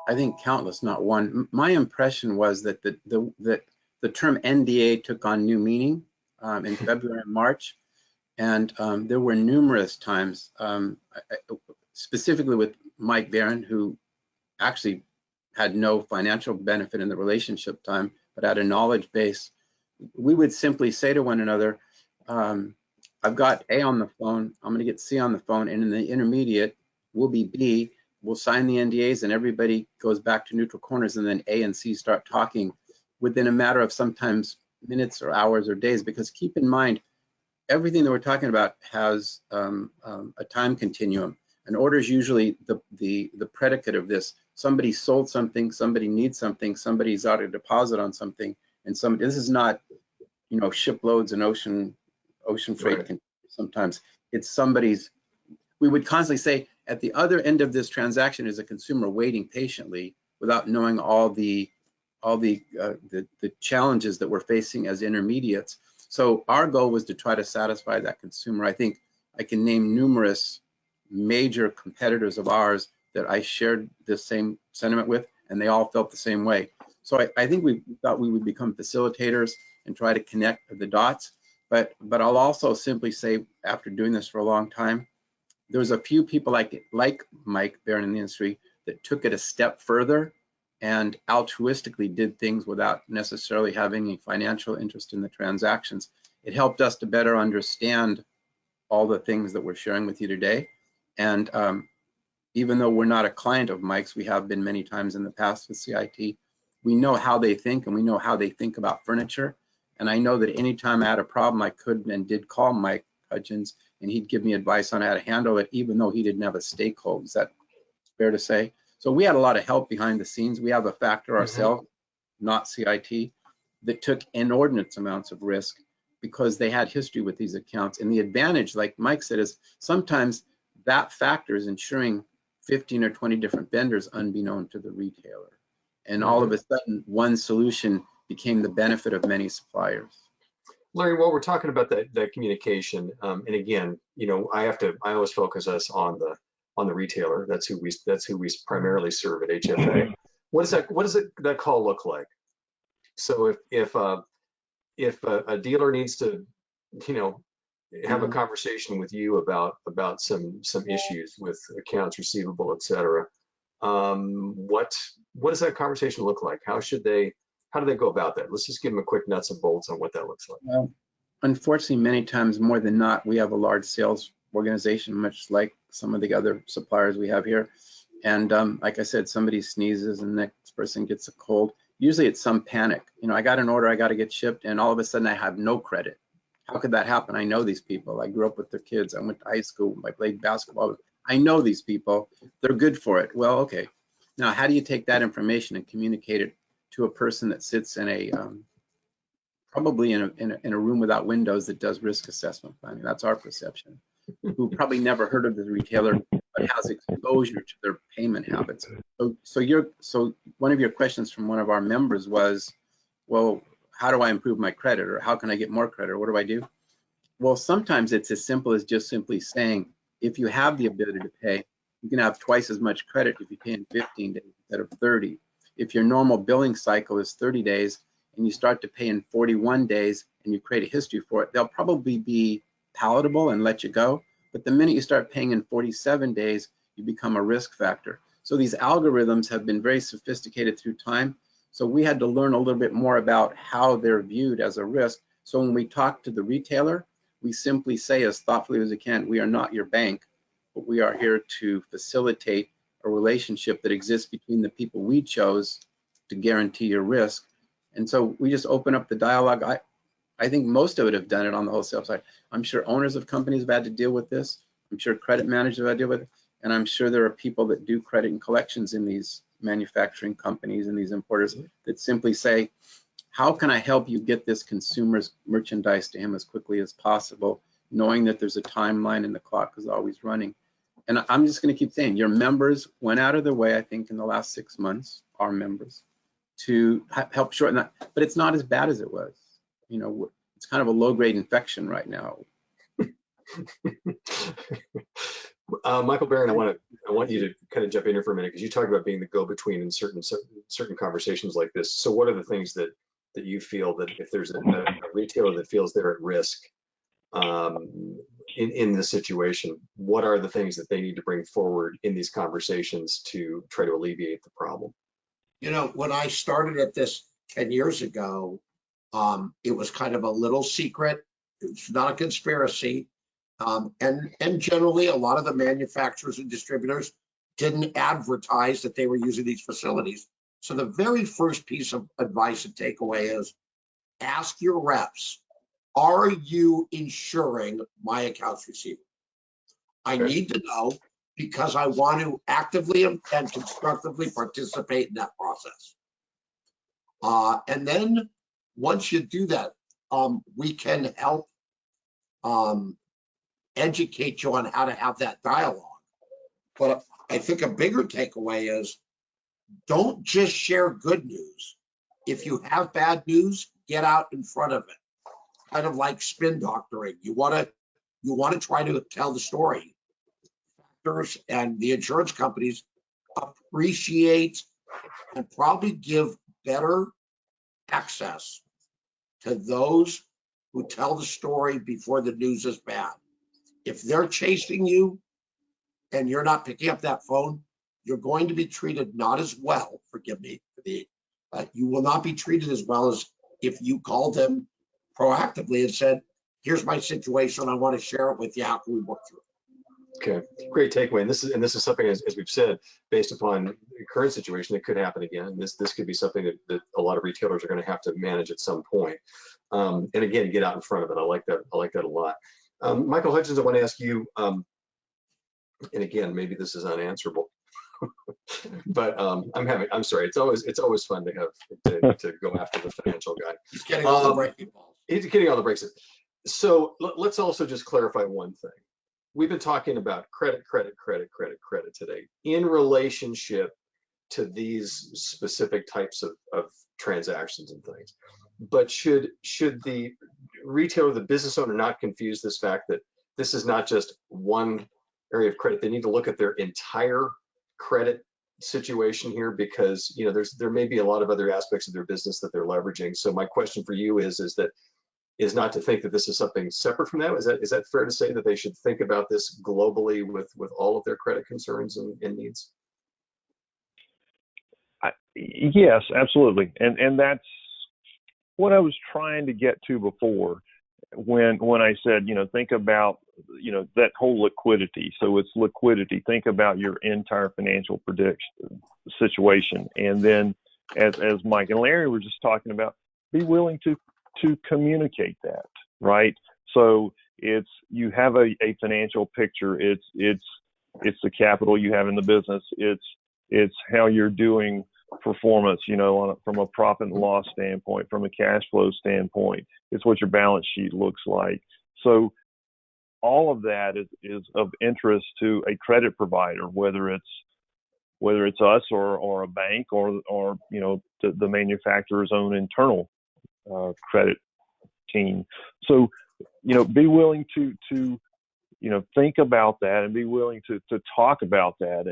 I think countless, not one. My impression was that the term NDA took on new meaning in February and March, and there were numerous times, specifically with Mike Barron, who actually had no financial benefit in the relationship time, but had a knowledge base. We would simply say to one another, I've got A on the phone, I'm going to get C on the phone, and in the intermediate, we'll be B. We'll sign the NDAs and everybody goes back to neutral corners, and then A and C start talking within a matter of sometimes minutes or hours or days, because keep in mind, everything that we're talking about has a time continuum. An order is usually the predicate of this. Somebody sold something, somebody needs something, somebody's out a deposit on something, and this is not, shiploads and ocean freight. Right. Sometimes it's somebody's. We would constantly say at the other end of this transaction is a consumer waiting patiently without knowing all the challenges that we're facing as intermediates. So our goal was to try to satisfy that consumer. I think I can name numerous major competitors of ours that I shared this same sentiment with, and they all felt the same way. So I think we thought we would become facilitators and try to connect the dots. But I'll also simply say, after doing this for a long time, there's a few people like Mike Barron in the industry that took it a step further and altruistically did things without necessarily having any financial interest in the transactions. It helped us to better understand all the things that we're sharing with you today. And even though we're not a client of Mike's, we have been many times in the past with CIT, we know how they think and we know how they think about furniture. And I know that anytime I had a problem, I could and did call Mike Hudgins, and he'd give me advice on how to handle it, even though he didn't have a stakeholder. Is that fair to say? So we had a lot of help behind the scenes. We have a factor ourselves, not CIT, that took inordinate amounts of risk because they had history with these accounts. And the advantage, like Mike said, is sometimes that factor is ensuring 15 or 20 different vendors unbeknown to the retailer. And all of a sudden, one solution became the benefit of many suppliers. Larry, while we're talking about that communication, and again, I always focus us on the retailer. That's who we primarily serve at HFA. What does that call look like? So if a dealer needs to, have a conversation with you about some issues with accounts receivable, et cetera, what does that conversation look like? How do they go about that? Let's just give them a quick nuts and bolts on what that looks like. Well, unfortunately, many times more than not, we have a large sales organization, much like some of the other suppliers we have here. And like I said, somebody sneezes and the next person gets a cold. Usually it's some panic. I got an order, I got to get shipped, and all of a sudden I have no credit. How could that happen? I know these people. I grew up with their kids. I went to high school. I played basketball. I know these people. They're good for it. Well, okay. Now, how do you take that information and communicate it to a person that sits in a probably in a room without windows that does risk assessment planning? That's our perception. Who probably never heard of the retailer but has exposure to their payment habits. So one of your questions from one of our members was, well, how do I improve my credit, or how can I get more credit, or what do I do? Well, sometimes it's as simple as just simply saying, if you have the ability to pay, you can have twice as much credit if you pay in 15 days instead of 30. If your normal billing cycle is 30 days and you start to pay in 41 days and you create a history for it, they'll probably be palatable and let you go. But the minute you start paying in 47 days, you become a risk factor. So these algorithms have been very sophisticated through time. So we had to learn a little bit more about how they're viewed as a risk. So when we talk to the retailer, we simply say as thoughtfully as we can, we are not your bank, but we are here to facilitate a relationship that exists between the people we chose to guarantee your risk. And so we just open up the dialogue. I think most of it have done it on the wholesale side. I'm sure owners of companies have had to deal with this. I'm sure credit managers have had to deal with it. And I'm sure there are people that do credit and collections in these manufacturing companies and these importers that simply say, how can I help you get this consumer's merchandise to him as quickly as possible, knowing that there's a timeline and the clock is always running. And I'm just going to keep saying, your members went out of their way, I think, in the last 6 months, our members, to help shorten that. But it's not as bad as it was. You know, it's kind of a low-grade infection right now. Michael Barron, I want you to kind of jump in here for a minute, because you talk about being the go-between in certain conversations like this. So what are the things that you feel that if there's a retailer that feels they're at risk in this situation, what are the things that they need to bring forward in these conversations to try to alleviate the problem? You know, when I started at this 10 years ago, it was kind of a little secret. It's not a conspiracy. And generally, a lot of the manufacturers and distributors didn't advertise that they were using these facilities. So the very first piece of advice and takeaway is ask your reps, are you insuring my accounts receivable? I need to know, because I want to actively and constructively participate in that process. And then once you do that, we can help educate you on how to have that dialogue. But I think a bigger takeaway is don't just share good news. If you have bad news, get out in front of it. Kind of like spin doctoring. You want to try to tell the story. Factors and the insurance companies appreciate and probably give better access to those who tell the story before the news is bad. If they're chasing you and you're not picking up that phone, you're going to be treated not as well, forgive me, you will not be treated as well as if you called them proactively and said, here's my situation, I want to share it with you, how can we work through it? Okay, great takeaway. And this is something, as we've said, based upon the current situation, that could happen again. This could be something that a lot of retailers are going to have to manage at some point. And again, get out in front of it. I like that a lot. Michael Hudgins, I want to ask you, and again, maybe this is unanswerable, but I'm sorry. It's always fun to go after the financial guy. He's getting all the breaking balls. He's getting all the breaks. So let's also just clarify one thing. We've been talking about credit today in relationship to these specific types of transactions and things. But should the retailer, the business owner, not confuse this fact that this is not just one area of credit? They need to look at their entire credit situation here, because there may be a lot of other aspects of their business that they're leveraging. So my question for you is not to think that this is something separate from that. Is that fair to say that they should think about this globally with all of their credit concerns and needs? Yes, absolutely. And that's what I was trying to get to before when I said, think about, that whole liquidity. So it's liquidity. Think about your entire financial situation. And then as Mike and Larry were just talking about, be willing to communicate that, right? So you have a financial picture. It's the capital you have in the business. It's how you're doing performance, from a profit and loss standpoint, from a cash flow standpoint. It's what your balance sheet looks like. So all of that is of interest to a credit provider, whether it's us or a bank or the manufacturer's own internal credit team. So be willing to think about that and be willing to talk about that.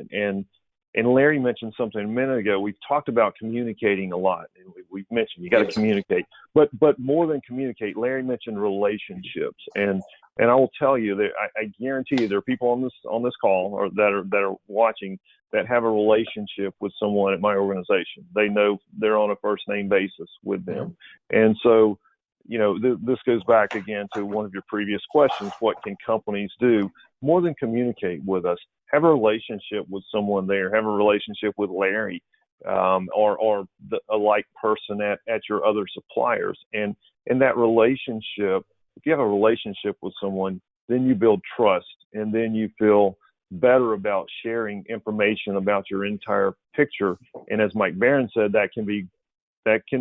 And Larry mentioned something a minute ago. We've talked about communicating a lot. We've mentioned you got to communicate, but more than communicate, Larry mentioned relationships. And I will tell you that I guarantee you there are people on this call or that are watching that have a relationship with someone at my organization. They know they're on a first name basis with them. And so, this goes back again to one of your previous questions. What can companies do more than communicate with us? Have a relationship with someone there. Have a relationship with Larry, or a like person at your other suppliers. And in that relationship, if you have a relationship with someone, then you build trust, and then you feel better about sharing information about your entire picture. And as Mike Barron said, that can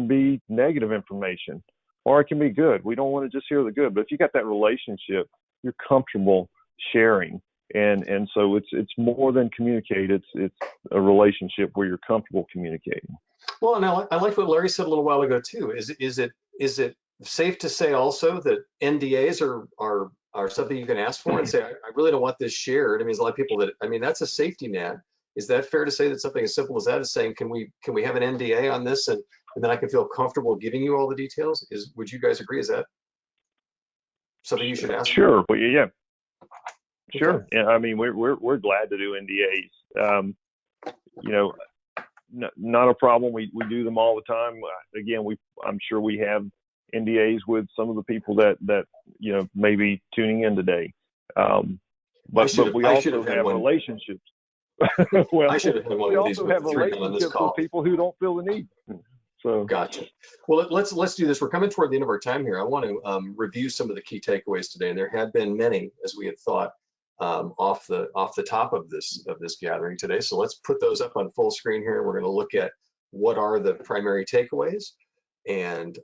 be negative information, or it can be good. We don't want to just hear the good, but if you got that relationship, you're comfortable sharing. And so it's more than communicate. It's a relationship where you're comfortable communicating. Well, now I like what Larry said a little while ago too. Is it safe to say also that NDAs are something you can ask for and say, I really don't want this shared? I mean, there's a lot of people that's a safety net. Is that fair to say that something as simple as that is saying, can we have an NDA on this, and then I can feel comfortable giving you all the details? Would you guys agree? Is that something you should ask? Sure. Well, yeah. Sure. Okay. Yeah. I mean, we're glad to do NDAs. Not a problem. We do them all the time. Again, I'm sure we have NDAs with some of the people that may be tuning in today. But we also have relationships. Well, I should have had one we of these also with have the three of them on this relationships call. with people who don't feel the need. So gotcha. Well, let's do this. We're coming toward the end of our time here. I want to review some of the key takeaways today, and there had been many, as we had thought, off the top of this gathering today. So let's put those up on full screen here. We're going to look at what are the primary takeaways, and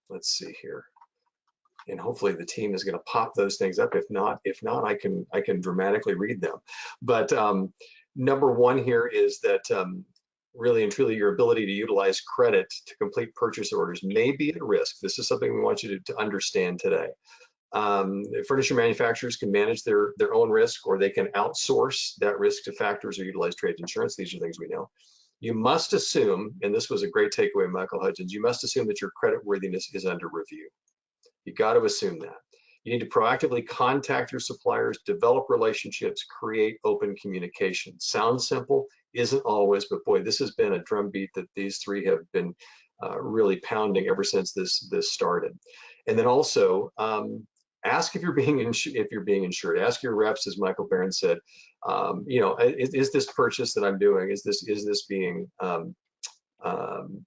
let's see here. And hopefully the team is going to pop those things up. If not, I can dramatically read them. But number one here is that really and truly your ability to utilize credit to complete purchase orders may be at risk. This is something we want you to understand today. Furniture manufacturers can manage their own risk, or they can outsource that risk to factors or utilize trade insurance. These are things we know. You must assume, and this was a great takeaway, Michael Hudgins, you must assume that your credit worthiness is under review. You got to assume that. You need to proactively contact your suppliers, develop relationships, create open communication. Sounds simple, isn't always, but boy, this has been a drumbeat that these three have been really pounding ever since this started. And then also, ask if you're being insured. Ask your reps, as Michael Barron said, is this purchase that I'm doing, is this being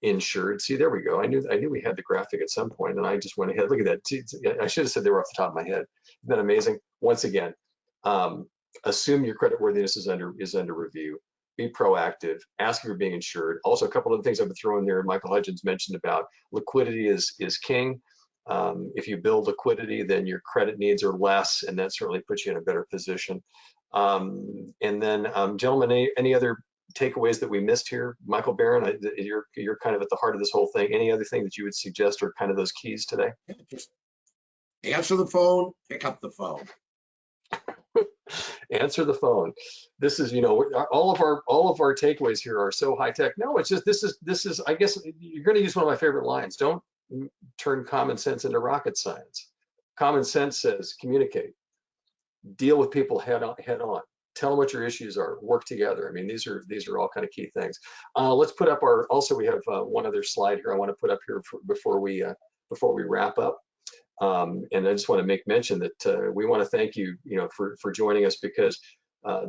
insured? See, there we go. I knew we had the graphic at some point, and I just went ahead. Look at that. I should have said they were off the top of my head. Isn't that amazing? Once again, assume your credit worthiness is under review. Be proactive. Ask if you're being insured. Also, a couple of things I would throw in there. Michael Hudgins mentioned about liquidity is king. If you build liquidity, then your credit needs are less, and that certainly puts you in a better position. And then, gentlemen, any other takeaways that we missed here? Michael Barron, you're kind of at the heart of this whole thing. Any other thing that you would suggest are kind of those keys today? Just answer the phone, pick up the phone. Answer the phone. This is, all of our takeaways here are so high tech. No, it's just this is. I guess you're going to use one of my favorite lines. Don't turn common sense into rocket science. Common sense says communicate, deal with people head on, tell them what your issues are, work together. I mean, these are all kind of key things. Let's put up also we have one other slide here I want to put up here before we wrap up. And I just want to make mention that we want to thank you, for joining us, because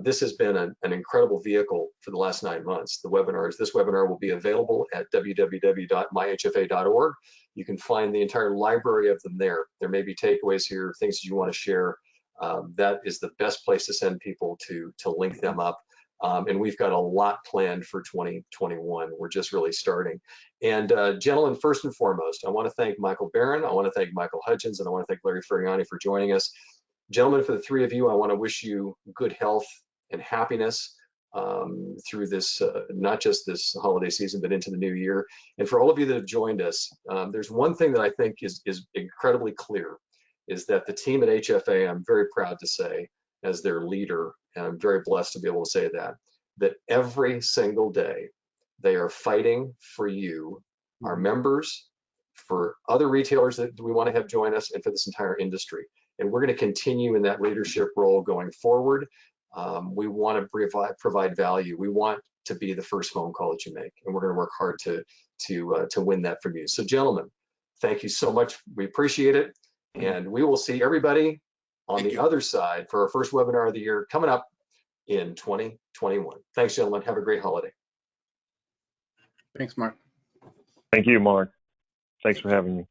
this has been an incredible vehicle for the last 9 months. The webinars. This webinar will be available at www.myhfa.org. You can find the entire library of them there. There may be takeaways here, things you want to share. That is the best place to send people to link them up. And we've got a lot planned for 2021. We're just really starting. And gentlemen, first and foremost, I want to thank Michael Barron, I want to thank Michael Hudgins, and I want to thank Larry Furiani for joining us. Gentlemen, for the three of you, I want to wish you good health and happiness through this, not just this holiday season, but into the new year. And for all of you that have joined us, there's one thing that I think is incredibly clear, is that the team at HFA, I'm very proud to say, as their leader, and I'm very blessed to be able to say that every single day they are fighting for you, our members, for other retailers that we want to have join us, and for this entire industry. And we're going to continue in that leadership role going forward. We want to provide value. We want to be the first phone call that you make, and we're going to work hard to win that from you. So, gentlemen, Thank you so much. We appreciate it. And we will see everybody on Thank the you. other side for our first webinar of the year coming up in 2021. Thanks, gentlemen. Have a great holiday. Thanks, Mark. Thank you, Mark. Thanks for having me.